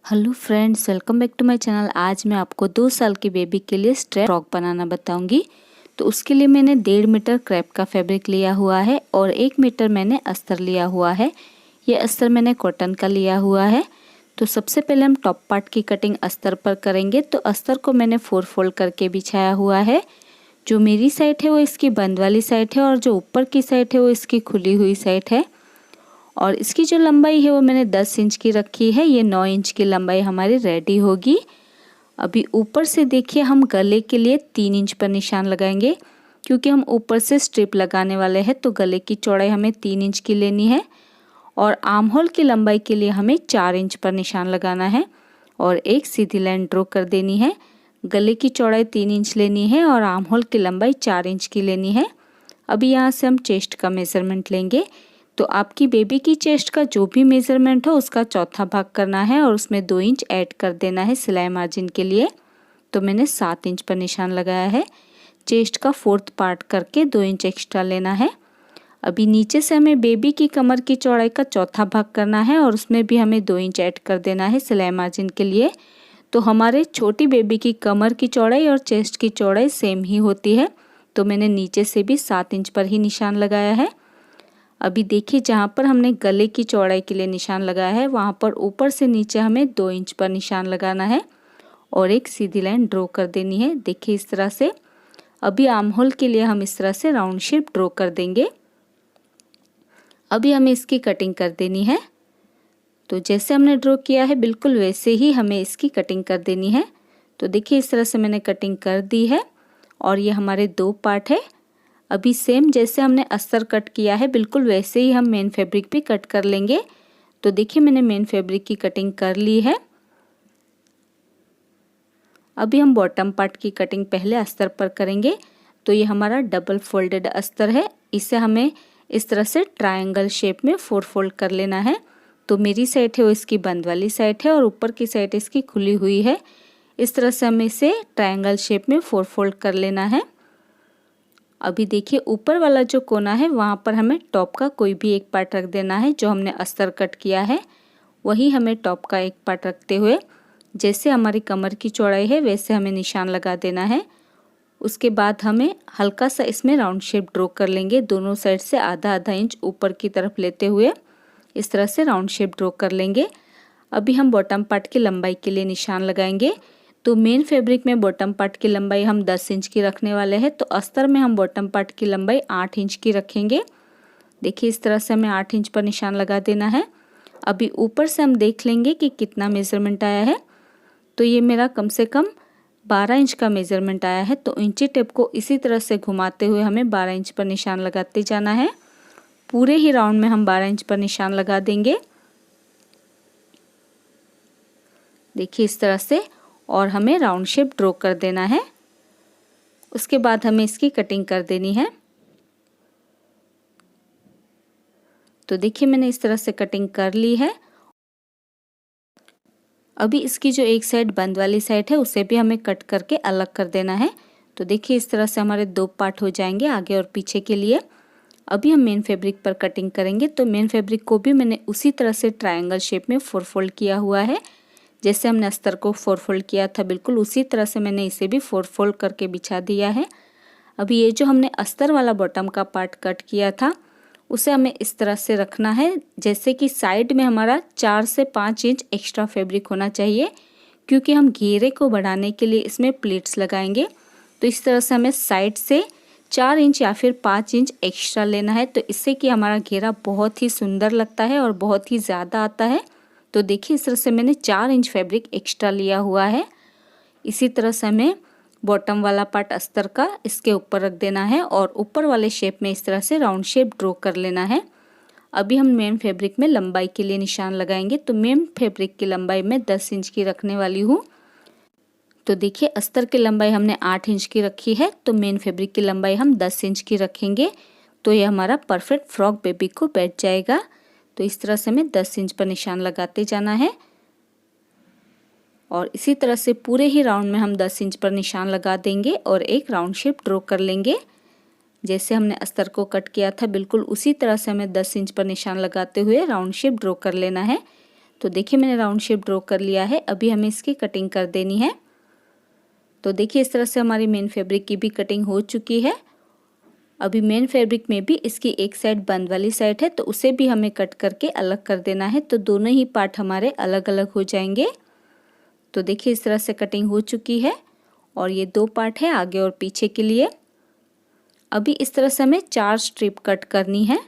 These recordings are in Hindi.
Hello friends, welcome back to my channel. आज मैं आपको 2 साल की बेबी के लिए स्ट्रेप फ्रॉक बनाना बताऊंगी। तो उसके लिए मैंने 1.5 मीटर क्रेप का फैब्रिक लिया हुआ है और 1 मीटर मैंने अस्तर लिया हुआ है। ये अस्तर मैंने कॉटन का लिया हुआ है। तो सबसे पहले हम टॉप पार्ट की कटिंग अस्तर पर करेंगे। तो अस्तर को मैंने 4 फोल्ड करके बिछाया हुआ है। जो मेरी साइड है वो इसकी बंद वाली साइड है और जो ऊपर की साइड है वो इसकी खुली हुई साइड है। और इसकी जो लंबाई है वो मैंने 10 इंच की रखी है। ये 9 इंच की लंबाई हमारी रेडी होगी। अभी ऊपर से देखिए हम गले के लिए 3 इंच पर निशान लगाएंगे, क्योंकि हम ऊपर से स्ट्रिप लगाने वाले हैं। तो गले की चौड़ाई हमें 3 इंच की लेनी है और आर्म होल की लंबाई के लिए हमें 4 इंच पर निशान लगाना है और एक सीधी लाइन ड्रॉ कर देनी है। गले की चौड़ाई 3 इंच लेनी है और आर्म होल की लंबाई 4 इंच की लेनी है। अभी यहाँ से हम चेस्ट का मेज़रमेंट लेंगे। तो आपकी बेबी की चेस्ट का जो भी मेज़रमेंट हो उसका चौथा भाग करना है और उसमें 2 इंच ऐड कर देना है सिलाई मार्जिन के लिए। तो मैंने 7 इंच पर निशान लगाया है। चेस्ट का 4th पार्ट करके 2 इंच एक्स्ट्रा लेना है। अभी नीचे से हमें बेबी की कमर की चौड़ाई का चौथा भाग करना है और उसमें भी हमें 2 इंच ऐड कर देना है सिलाई मार्जिन के लिए। तो हमारे छोटी बेबी की कमर की चौड़ाई और चेस्ट की चौड़ाई सेम ही होती है। तो मैंने नीचे से भी 7 इंच पर ही निशान लगाया है। अभी देखिए जहाँ पर हमने गले की चौड़ाई के लिए निशान लगाया है वहाँ पर ऊपर से नीचे हमें 2 इंच पर निशान लगाना है और एक सीधी लाइन ड्रॉ कर देनी है। देखिए इस तरह से। अभी आर्म होल के लिए हम इस तरह से राउंड शेप ड्रॉ कर देंगे। अभी हमें इसकी कटिंग कर देनी है। तो जैसे हमने ड्रॉ किया है बिल्कुल वैसे ही हमें इसकी कटिंग कर देनी है। तो देखिए इस तरह से मैंने कटिंग कर दी है और ये हमारे 2 पार्ट है। अभी सेम जैसे हमने अस्तर कट किया है बिल्कुल वैसे ही हम मेन फैब्रिक भी कट कर लेंगे। तो देखिए मैंने मेन फैब्रिक की कटिंग कर ली है। अभी हम बॉटम पार्ट की कटिंग पहले अस्तर पर करेंगे। तो ये हमारा डबल फोल्डेड अस्तर है। इसे हमें इस तरह से ट्रायंगल शेप में 4 फोल्ड कर लेना है। तो मेरी साइड है वो इसकी बंद वाली साइड है और ऊपर की साइड इसकी खुली हुई है। इस तरह से हमें इसे ट्रायंगल शेप में 4 फोल्ड कर लेना है। अभी देखिए ऊपर वाला जो कोना है वहाँ पर हमें टॉप का कोई भी एक पार्ट रख देना है। जो हमने अस्तर कट किया है वही हमें टॉप का एक पार्ट रखते हुए जैसे हमारी कमर की चौड़ाई है वैसे हमें निशान लगा देना है। उसके बाद हमें हल्का सा इसमें राउंड शेप ड्रॉ कर लेंगे। दोनों साइड से आधा आधा इंच ऊपर की तरफ लेते हुए इस तरह से राउंड शेप ड्रॉ कर लेंगे। अभी हम बॉटम पार्ट की लंबाई के लिए निशान लगाएंगे। तो मेन फैब्रिक में बॉटम पार्ट की लंबाई हम 10 इंच की रखने वाले हैं। तो अस्तर में हम बॉटम पार्ट की लंबाई 8 इंच की रखेंगे। देखिए इस तरह से हमें 8 इंच पर निशान लगा देना है। अभी ऊपर से हम देख लेंगे कि कितना मेज़रमेंट आया है। तो ये मेरा कम से कम 12 इंच का मेज़रमेंट आया है। तो इंची टेप को इसी तरह से घुमाते हुए हमें 12 इंच पर निशान लगाते जाना है। पूरे ही राउंड में हम 12 इंच पर निशान लगा देंगे। देखिए इस तरह से और हमें राउंड शेप ड्रॉ कर देना है। उसके बाद हमें इसकी कटिंग कर देनी है। तो देखिए मैंने इस तरह से कटिंग कर ली है। अभी इसकी जो एक साइड बंद वाली साइड है उसे भी हमें कट करके अलग कर देना है। तो देखिए इस तरह से हमारे 2 पार्ट हो जाएंगे आगे और पीछे के लिए। अभी हम मेन फैब्रिक पर कटिंग करेंगे। तो मेन फैब्रिक को भी मैंने उसी तरह से ट्रायंगल शेप में 4 फोल्ड किया हुआ है। जैसे हमने अस्तर को 4 फोल्ड किया था बिल्कुल उसी तरह से मैंने इसे भी 4 फोल्ड करके बिछा दिया है। अभी ये जो हमने अस्तर वाला बॉटम का पार्ट कट किया था उसे हमें इस तरह से रखना है जैसे कि साइड में हमारा 4 से 5 इंच एक्स्ट्रा फैब्रिक होना चाहिए, क्योंकि हम घेरे को बढ़ाने के लिए इसमें प्लीट्स लगाएंगे। तो इस तरह से हमें साइड से 4 इंच या फिर 5 इंच एक्स्ट्रा लेना है। तो इससे कि हमारा घेरा बहुत ही सुंदर लगता है और बहुत ही ज़्यादा आता है। तो देखिए इस तरह से मैंने 4 इंच फैब्रिक एक्स्ट्रा लिया हुआ है। इसी तरह से हमें बॉटम वाला पार्ट अस्तर का इसके ऊपर रख देना है और ऊपर वाले शेप में इस तरह से राउंड शेप ड्रॉ कर लेना है। अभी हम मेन फैब्रिक में लंबाई के लिए निशान लगाएंगे। तो मेन फैब्रिक की लंबाई मैं 10 इंच की रखने वाली हूँ। तो देखिए अस्तर की लंबाई हमने 8 इंच की रखी है। तो मेन फैब्रिक की लंबाई हम 10 इंच की रखेंगे। तो ये हमारा परफेक्ट फ्रॉक बेबी को बैठ जाएगा। तो इस तरह से हमें 10 इंच पर निशान लगाते जाना है और इसी तरह से पूरे ही राउंड में हम 10 इंच पर निशान लगा देंगे और एक राउंड शेप ड्रॉ कर लेंगे। जैसे हमने अस्तर को कट किया था बिल्कुल उसी तरह से हमें 10 इंच पर निशान लगाते हुए राउंड शेप ड्रॉ कर लेना है। तो देखिए मैंने राउंड शेप ड्रॉ कर लिया है। अभी हमें इसकी कटिंग कर देनी है। तो देखिए इस तरह से हमारी मेन फैब्रिक की भी कटिंग हो चुकी है। अभी मेन फैब्रिक में भी इसकी एक साइड बंद वाली साइड है, तो उसे भी हमें कट करके अलग कर देना है। तो दोनों ही पार्ट हमारे अलग अलग हो जाएंगे। तो देखिए इस तरह से कटिंग हो चुकी है और ये दो पार्ट है आगे और पीछे के लिए। अभी इस तरह से हमें 4 स्ट्रिप कट करनी है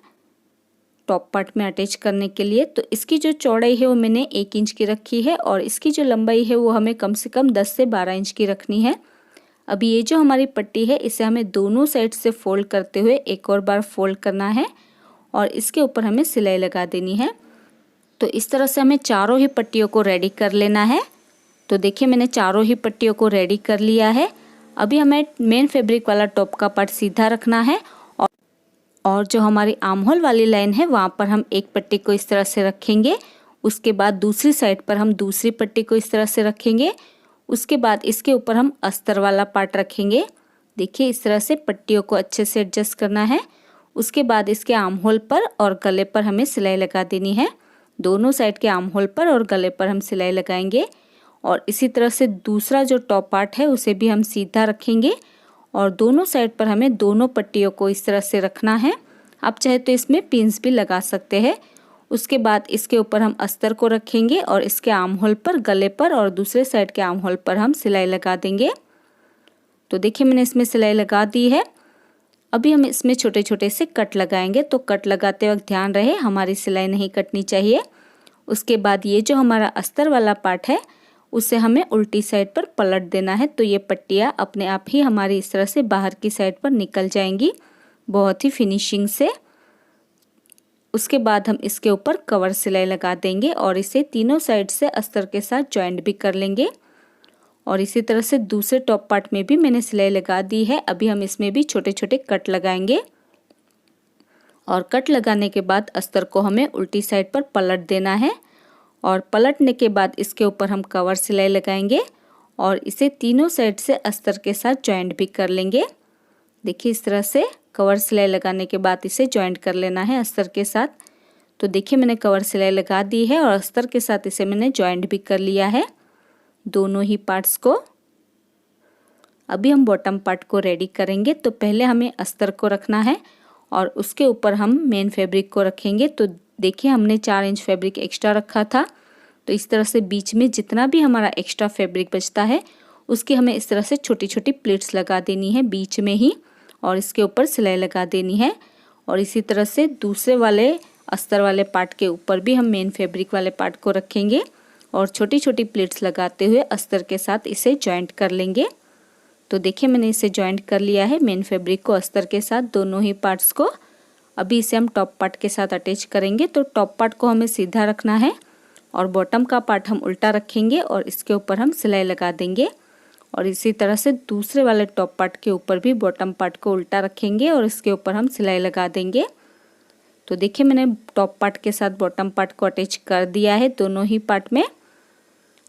टॉप पार्ट में अटैच करने के लिए। तो इसकी जो चौड़ाई है वो मैंने 1 इंच की रखी है और इसकी जो लंबाई है वो हमें कम से कम 10 से 12 इंच की रखनी है। अभी ये जो हमारी पट्टी है इसे हमें दोनों साइड से फोल्ड करते हुए एक और बार फोल्ड करना है और इसके ऊपर हमें सिलाई लगा देनी है। तो इस तरह से हमें चारों ही पट्टियों को रेडी कर लेना है। तो देखिए मैंने चारों ही पट्टियों को रेडी कर लिया है। अभी हमें मेन फैब्रिक वाला टॉप का पार्ट सीधा रखना है और जो हमारी आर्म होल वाली लाइन है वहाँ पर हम एक पट्टी को इस तरह से रखेंगे। उसके बाद दूसरी साइड पर हम दूसरी पट्टी को इस तरह से रखेंगे। उसके बाद इसके ऊपर हम अस्तर वाला पार्ट रखेंगे। देखिए इस तरह से पट्टियों को अच्छे से एडजस्ट करना है। उसके बाद इसके आर्म होल पर और गले पर हमें सिलाई लगा देनी है। दोनों साइड के आर्म होल पर और गले पर हम सिलाई लगाएंगे और इसी तरह से दूसरा जो टॉप पार्ट है उसे भी हम सीधा रखेंगे और दोनों साइड पर हमें दोनों पट्टियों को इस तरह से रखना है। आप चाहे तो इसमें पिन्स भी लगा सकते हैं। उसके बाद इसके ऊपर हम अस्तर को रखेंगे और इसके आर्म होल पर, गले पर और दूसरे साइड के आर्म होल पर हम सिलाई लगा देंगे। तो देखिए मैंने इसमें सिलाई लगा दी है। अभी हम इसमें छोटे छोटे से कट लगाएंगे। तो कट लगाते वक्त ध्यान रहे हमारी सिलाई नहीं कटनी चाहिए। उसके बाद ये जो हमारा अस्तर वाला पार्ट है उसे हमें उल्टी साइड पर पलट देना है। तो ये पट्टियाँ अपने आप ही हमारी इस तरह से बाहर की साइड पर निकल जाएंगी बहुत ही फिनिशिंग से। उसके बाद हम इसके ऊपर कवर सिलाई लगा देंगे और इसे तीनों साइड से अस्तर के साथ जॉइंट भी कर लेंगे। और इसी तरह से दूसरे टॉप पार्ट में भी मैंने सिलाई लगा दी है। अभी हम इसमें भी छोटे छोटे कट लगाएंगे और कट लगाने के बाद अस्तर को हमें उल्टी साइड पर पलट देना है और पलटने के बाद इसके ऊपर हम कवर सिलाई लगाएंगे और इसे तीनों साइड से अस्तर के साथ जॉइंट भी कर लेंगे। देखिए इस तरह से कवर सिलाई लगाने के बाद इसे जॉइंट कर लेना है अस्तर के साथ। तो देखिए मैंने कवर सिलाई लगा दी है और अस्तर के साथ इसे मैंने जॉइंट भी कर लिया है दोनों ही पार्ट्स को। अभी हम बॉटम पार्ट को रेडी करेंगे। तो पहले हमें अस्तर को रखना है और उसके ऊपर हम मेन फैब्रिक को रखेंगे। तो देखिए हमने 4 इंच फैब्रिक एक्स्ट्रा रखा था। तो इस तरह से बीच में जितना भी हमारा एक्स्ट्रा फैब्रिक बचता है उसकी हमें इस तरह से छोटी छोटी प्लेट्स लगा देनी है बीच में ही और इसके ऊपर सिलाई लगा देनी है। और इसी तरह से दूसरे वाले अस्तर वाले पार्ट के ऊपर भी हम मेन फैब्रिक वाले पार्ट को रखेंगे और छोटी छोटी प्लेट्स लगाते हुए अस्तर के साथ इसे जॉइंट कर लेंगे। तो देखिए मैंने इसे जॉइंट कर लिया है मेन फैब्रिक को अस्तर के साथ दोनों ही पार्ट्स को। अभी इसे हम टॉप पार्ट के साथ अटैच करेंगे। तो टॉप पार्ट को हमें सीधा रखना है और बॉटम का पार्ट हम उल्टा रखेंगे और इसके ऊपर हम सिलाई लगा देंगे। और इसी तरह से दूसरे वाले टॉप पार्ट के ऊपर भी बॉटम पार्ट को उल्टा रखेंगे और इसके ऊपर हम सिलाई लगा देंगे। तो देखिए मैंने टॉप पार्ट के साथ बॉटम पार्ट को अटैच कर दिया है दोनों ही पार्ट में।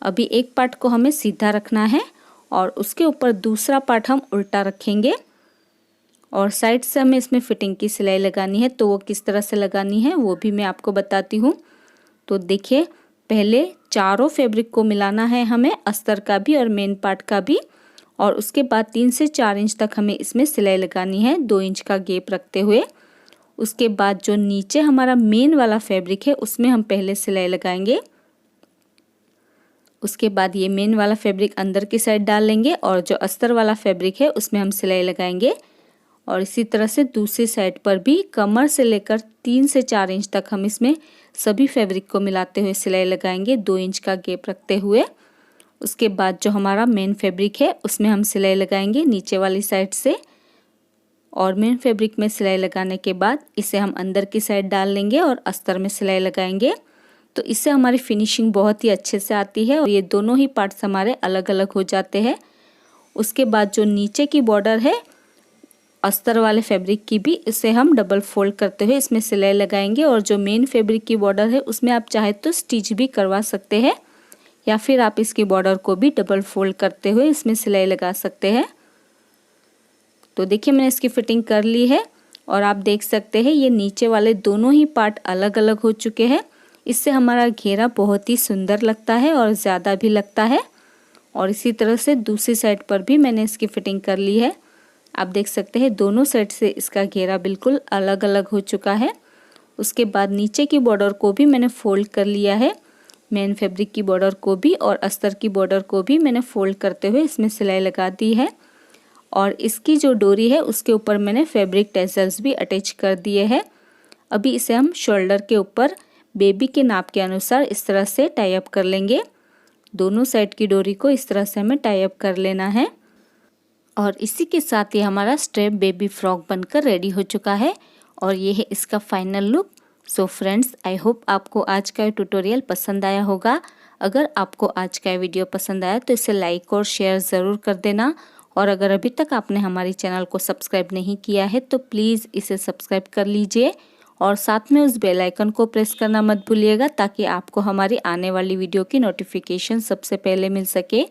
अभी एक पार्ट को हमें सीधा रखना है और उसके ऊपर दूसरा पार्ट हम उल्टा रखेंगे और साइड से हमें इसमें फिटिंग की सिलाई लगानी है। तो वो किस तरह से लगानी है वो भी मैं आपको बताती हूँ। तो देखिए पहले चारों फैब्रिक को मिलाना है हमें, अस्तर का भी और मेन पार्ट का भी, और उसके बाद 3 से 4 इंच तक हमें इसमें सिलाई लगानी है 2 इंच का गैप रखते हुए। उसके बाद जो नीचे हमारा मेन वाला फैब्रिक है उसमें हम पहले सिलाई लगाएंगे। उसके बाद ये मेन वाला फैब्रिक अंदर की साइड डाल लेंगे और जो अस्तर वाला फैब्रिक है उसमें हम सिलाई लगाएंगे। और इसी तरह से दूसरी साइड पर भी कमर से लेकर 3 से 4 इंच तक हम इसमें सभी फैब्रिक को मिलाते हुए सिलाई लगाएंगे 2 इंच का गैप रखते हुए। उसके बाद जो हमारा मेन फैब्रिक है उसमें हम सिलाई लगाएंगे नीचे वाली साइड से और मेन फैब्रिक में सिलाई लगाने के बाद इसे हम अंदर की साइड डाल लेंगे और अस्तर में सिलाई लगाएंगे। तो इससे हमारी फिनिशिंग बहुत ही अच्छे से आती है और ये दोनों ही पार्ट्स हमारे अलग अलग हो जाते हैं। उसके बाद जो नीचे की बॉर्डर है अस्तर वाले फैब्रिक की भी इसे हम डबल फोल्ड करते हुए इसमें सिलाई लगाएंगे और जो मेन फैब्रिक की बॉर्डर है उसमें आप चाहे तो स्टिच भी करवा सकते हैं या फिर आप इसकी बॉर्डर को भी डबल फोल्ड करते हुए इसमें सिलाई लगा सकते हैं। तो देखिए मैंने इसकी फिटिंग कर ली है और आप देख सकते हैं ये नीचे वाले दोनों ही पार्ट अलग अलग हो चुके हैं। इससे हमारा घेरा बहुत ही सुंदर लगता है और ज़्यादा भी लगता है। और इसी तरह से दूसरी साइड पर भी मैंने इसकी फिटिंग कर ली है। आप देख सकते हैं दोनों साइड से इसका घेरा बिल्कुल अलग अलग हो चुका है। उसके बाद नीचे की बॉर्डर को भी मैंने फोल्ड कर लिया है। मेन फैब्रिक की बॉर्डर को भी और अस्तर की बॉर्डर को भी मैंने फोल्ड करते हुए इसमें सिलाई लगा दी है। और इसकी जो डोरी है उसके ऊपर मैंने फैब्रिक टैसल्स भी अटैच कर दिए हैं। अभी इसे हम शोल्डर के ऊपर बेबी के नाप के अनुसार इस तरह से टाई अप कर लेंगे। दोनों साइड की डोरी को इस तरह से हमें टाई अप कर लेना है। और इसी के साथ ही हमारा स्ट्रेप बेबी फ्रॉक बनकर रेडी हो चुका है और ये है इसका final look. So friends, I hope आपको आज का ट्यूटोरियल पसंद आया होगा। अगर आपको आज का वीडियो पसंद आया तो इसे लाइक और शेयर ज़रूर कर देना। और अगर अभी तक आपने हमारी चैनल को सब्सक्राइब नहीं किया है तो प्लीज़ इसे सब्सक्राइब कर लीजिए और साथ में उस बेल आइकन को प्रेस करना मत भूलिएगा ताकि आपको हमारी आने वाली वीडियो की नोटिफिकेशन सबसे पहले मिल सके।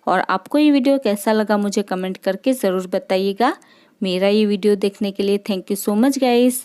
और आपको ये वीडियो कैसा लगा मुझे कमेंट करके ज़रूर बताइएगा। मेरा ये वीडियो देखने के लिए thank you so much guys.